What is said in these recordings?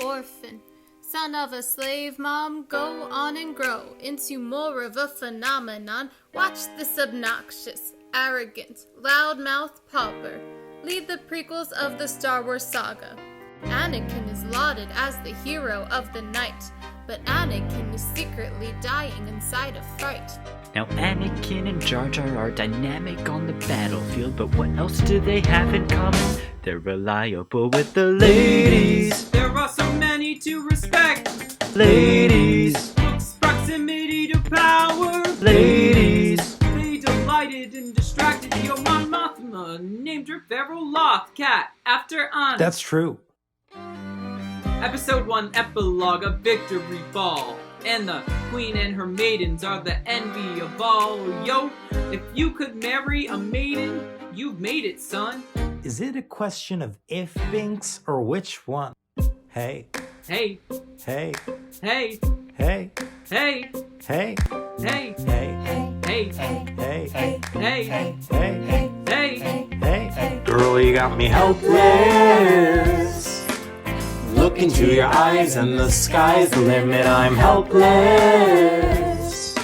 orphan, son of a slave mom, go on and grow into more of a phenomenon. Watch this obnoxious, arrogant, loudmouth pauper lead the prequels of the Star Wars saga. Anakin is lauded as the hero of the night, but Anakin is secretly dying inside of fright. Now Anakin and Jar Jar are dynamic on the battlefield, but what else do they have in common? They're reliable with the ladies. There are so many to respect. Ladies. Looks, proximity to power. Ladies. They delighted and distracted Yo Mon Mothma, named her Feral Loth Cat after Anna. That's true. Episode 1 Epilogue of Victory Ball. And the queen and her maidens are the envy of all. Yo, if you could marry a maiden, you've made it, son. Is it a question of if, Binks, or which one? Hey. Hey. Hey. Hey. Hey. Hey. Hey. Hey. Hey. Hey. Hey. Hey. Hey. Hey. Hey. Girl, you got me helpless. Look into your eyes and the sky's the limit. I'm helpless.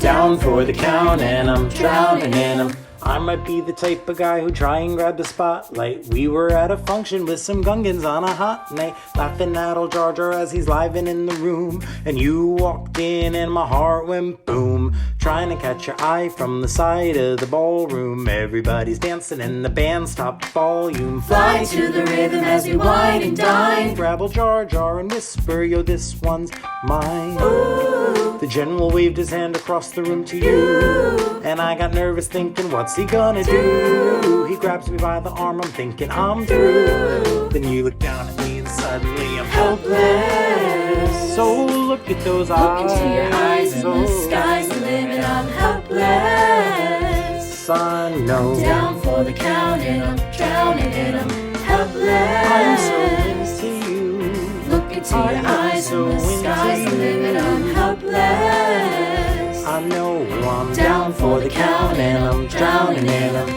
Down for the count and I'm drowning in 'em. I might be the type of guy who try and grab the spotlight. We were at a function with some Gungans on a hot night, laughing at old Jar Jar as he's livin' in the room. And you walked in and my heart went boom, trying to catch your eye from the side of the ballroom. Everybody's dancing and the band stopped volume. Fly to the rhythm as we wine and dine. Grab old Jar Jar and whisper, yo, this one's mine. Ooh. The general waved his hand across the room to you. And I got nervous thinking, what's he gonna do? He grabs me by the arm, I'm thinking I'm through. Then you look down at me and suddenly I'm helpless. So look at those eyes. Look into your eyes and the sky's the limit. I'm helpless. Son, no. Down for the count and I'm drowning in 'em. Helpless. I'm so into you. Look into your eyes and the sky's the limit. I'm helpless. I know I'm Down for the count and I'm drowning in 'em.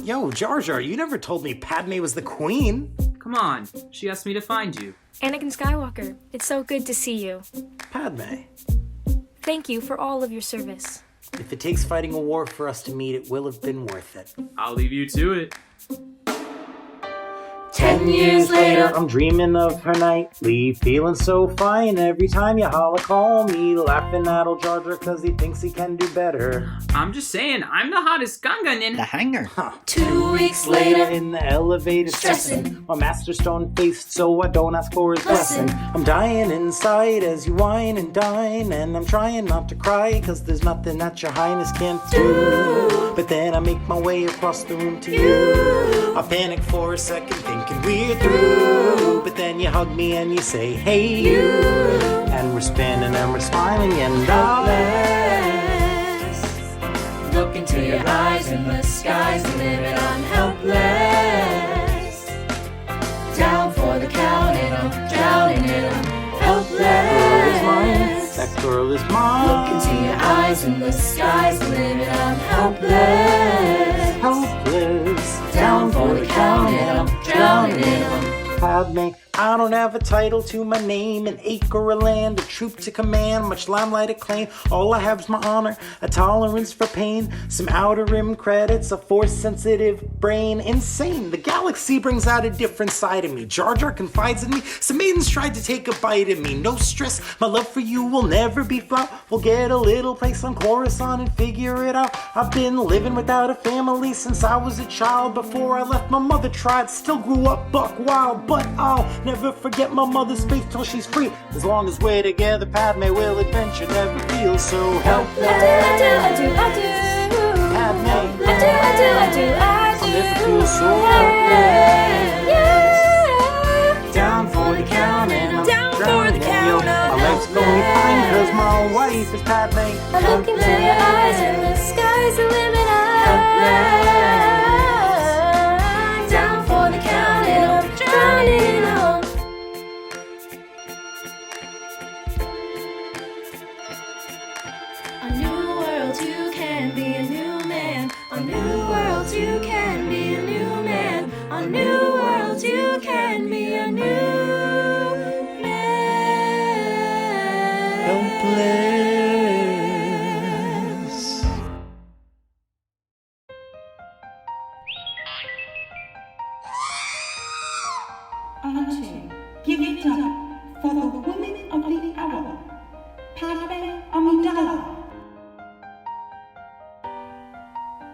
Yo, Jar Jar, you never told me Padmé was the queen. Come on, she asked me to find you. Anakin Skywalker, it's so good to see you. Padmé, Thank you for all of your service. if it takes fighting a war for us to meet, it will have been worth it. I'll leave you to it. 10 years later, I'm dreaming of her nightly, feeling so fine every time you holla call me, laughing at old Jar Jar cause he thinks he can do better. I'm just saying, I'm the hottest Gungan in. The hanger. 2 weeks later, In the elevator Stressing. my master stone faced so I don't ask for his blessing. Blessing. I'm dying inside as you whine and dine, and I'm trying not to cry cause there's nothing that your highness can't do. But then I make my way across the room to you. I panic for a second thinking we're through, but then you hug me and you say hey you, and we're spinning and we're smiling and helpless. Look into your eyes and the sky's the limit. I'm helpless. Down for the count and I'm drowning in 'em. Helpless. that girl is mine. Look into your eyes and the sky's the limit. I'm helpless. Helpless. Down for the count and I'm drowning in 'em. Padmé, I don't have a title to my name, an acre of land, a troop to command, much limelight acclaim. All I have is my honor, a tolerance for pain, some outer rim credits, a force-sensitive brain. Insane, the galaxy brings out a different side of me. Jar Jar confides in me, some maidens tried to take a bite of me. No stress, my love for you will never be flat. We'll get a little place on Coruscant and figure it out. I've been living without a family since I was a child. Before I left, my mother tried, still grew up buck wild. But I'll never forget my mother's faith till she's free. As long as we're together, Padmé, will adventure never feel so helpless. I do. Padmé, I do. I'll never feel so Helpless. helpless. Down for the count and I'm Down for drowning the in count, you. I'm My life's going fine cause my wife is Padmé. I look into your eyes and the sky's the limit. Helpless. Down for the count and I'm drowning in 'em. A new world, you can be a new man. A new world, you can be a new man. A new world, you can be a new Auntie, give it up for the women of the hour. Padmé Amidala.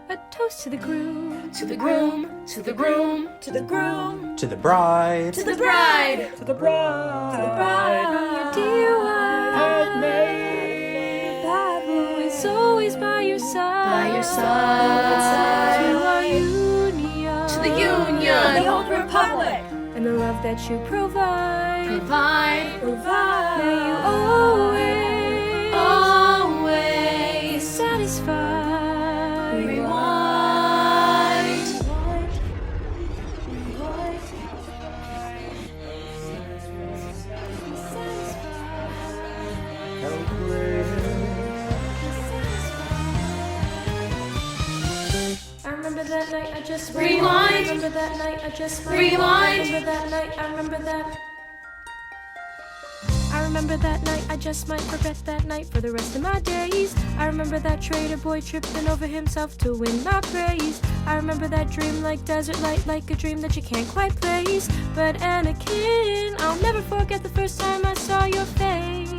A toast to the groom, To the groom, to the groom, to the groom, To the bride. to the bride, To the bride. to the bride. your dear wife, who is always by your side. By your side. To our union, To the Union, the Old Republic. and the love that you provide. Provide, May you always, always be satisfied. rewind. I remember that night I just Rewind. I remember that night I just Rewind. I remember that night. I remember that. I remember that night. I just might forget that night for the rest of my days. I remember that traitor boy tripping over himself to win my praise. I remember that dream like desert light, like a dream that you can't quite place. But Anakin, I'll never forget the first time I saw your face.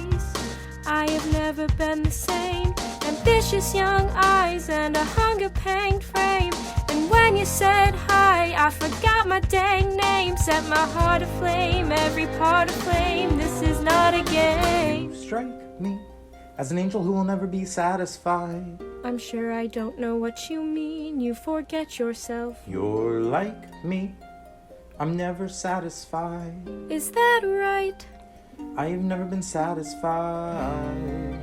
I have never been the same. Ambitious young eyes and a hunger-panged frame. And when you said hi, I forgot my dang name. Set my heart aflame, every part aflame. This is not a game. Strike me as an angel who will never be satisfied. I'm sure I don't know what you mean. You forget yourself. You're like me. I'm never satisfied. Is that right? I've never been satisfied.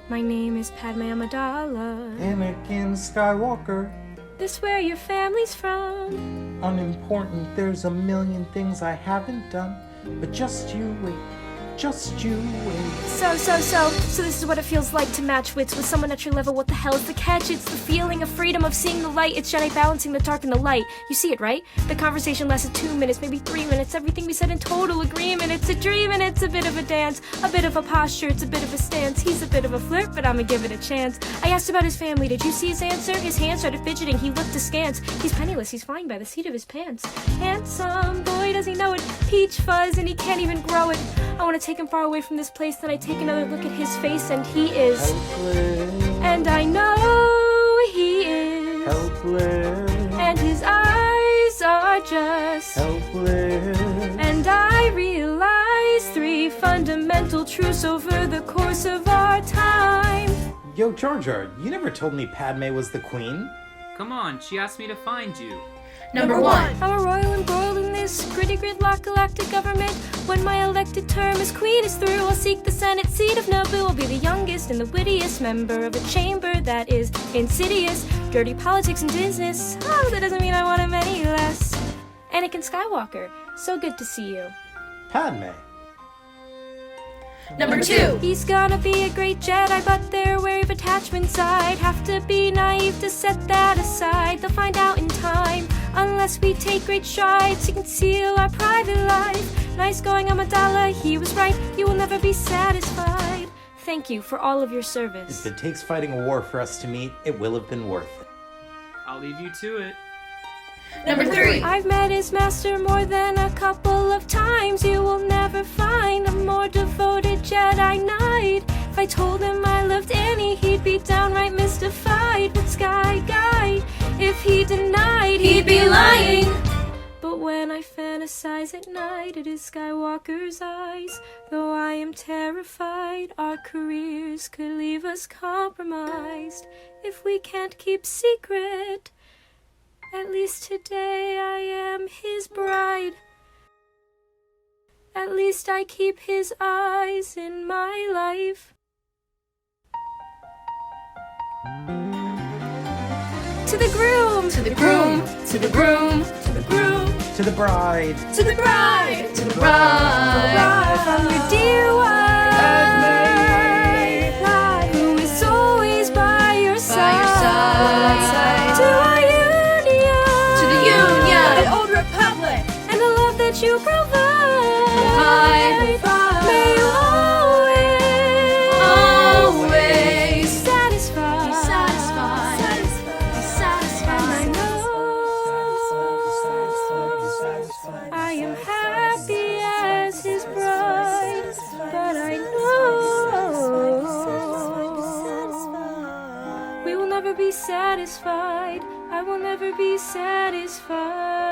My name is Padmé Amidala. Anakin Skywalker. This where your family's from? Unimportant, there's a million things I haven't done. But just you wait. Just you wait. So this is what it feels like to match wits with someone at your level. What the hell is the catch? It's the feeling of freedom of seeing the light. It's Jedi balancing the dark and the light. You see it, right? The conversation lasted 2 minutes, maybe 3 minutes. Everything we said in total agreement. It's a dream and it's a bit of a dance. A bit of a posture, it's a bit of a stance. He's a bit of a flirt, but I'ma give it a chance. I asked about his family. Did you see his answer? His hands started fidgeting. He looked askance. He's penniless. He's flying by the seat of his pants. Handsome, boy, does he know it? Peach fuzz, and he can't even grow it. I want to take him far away from this place. Then I take another look at his face, and he is. Helpless. And I know he is. Helpless. And his eyes are just. Helpless. And I realize 3 fundamental truths over the course of our time. Yo, Jar Jar, you never told me Padmé was the queen. Come on, she asked me to find you. Number 1. I'm a royal embroiled in this gritty gridlock galactic government. When my elected term as queen is through, I'll seek the Senate seat of Naboo. I'll be the youngest and the wittiest member of a chamber that is insidious. Dirty politics and business. Oh, that doesn't mean I want him any less. Anakin Skywalker, so good to see you. Padmé. Number 2. He's gonna be a great Jedi, but they're wary of attachments. I'd have to be naive to set that aside. They'll find out in time, unless we take great strides to conceal our private life. Nice going, Amidala, he was right. You will never be satisfied. Thank you for all of your service. If it takes fighting a war for us to meet, it will have been worth it. I'll leave you to it. Number 3. I've met his master more than a couple of times. You will never find a more devoted Jedi Knight. If I told him I loved Annie, he'd be downright mystified. With Sky Guy, if he denied, He'd be lying. But when I fantasize at night, it is Skywalker's eyes. Though I am terrified, our careers could leave us compromised. If we can't keep secret, at least today I am his bride. At least I keep his eyes in my life. To the groom! To the groom, to the groom, to the groom, To the bride. to the bride, to the bride. From your dear wife, who is always by your side. To our union, To the Union, the Old Republic. and the love that you provide. Provide. May you always Always satisfied. be satisfied. Be satisfied. And I know I am happy. satisfied. I will never be satisfied.